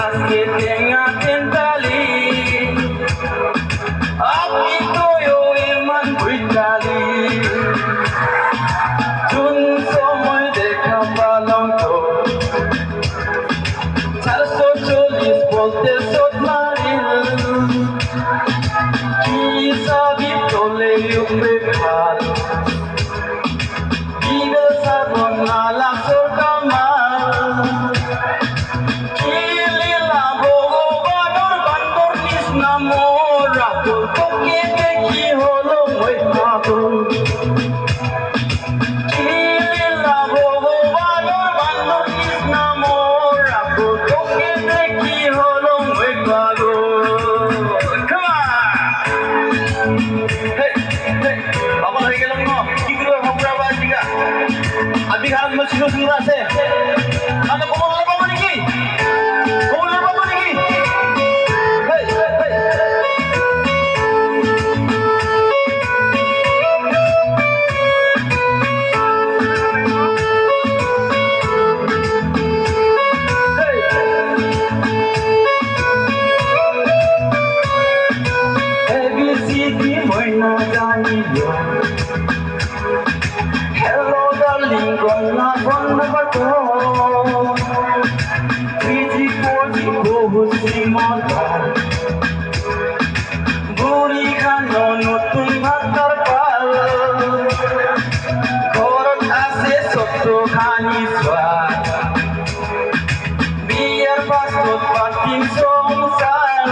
aske tenga tentali api toyo iman britali jun somoy dekha palong to 440 bolte sot maril ki sabi tole yupe khal Eagle sabon nala sorkamal Kilila bogo banor bandor nisna mora Toke dekhi holo moi magun Kilila bogo banor bandor nisna mora Toke dekhi holo moi magun Come on! Hey, hey, baba হয়ে গেল না কি করে আমরা বাজিকা আমি খারাপ মসজিদ শুরু আছে আমি কমল বাবা নাকি কমল বাবা নাকি হেই হেই এবিসিডি মইনা জানিলো Hello darling, gonna bato Biji koji bohusi mata Guri khano notun bhatar pal Ghorat ase sotto khani swat Biyar pastot patin somsar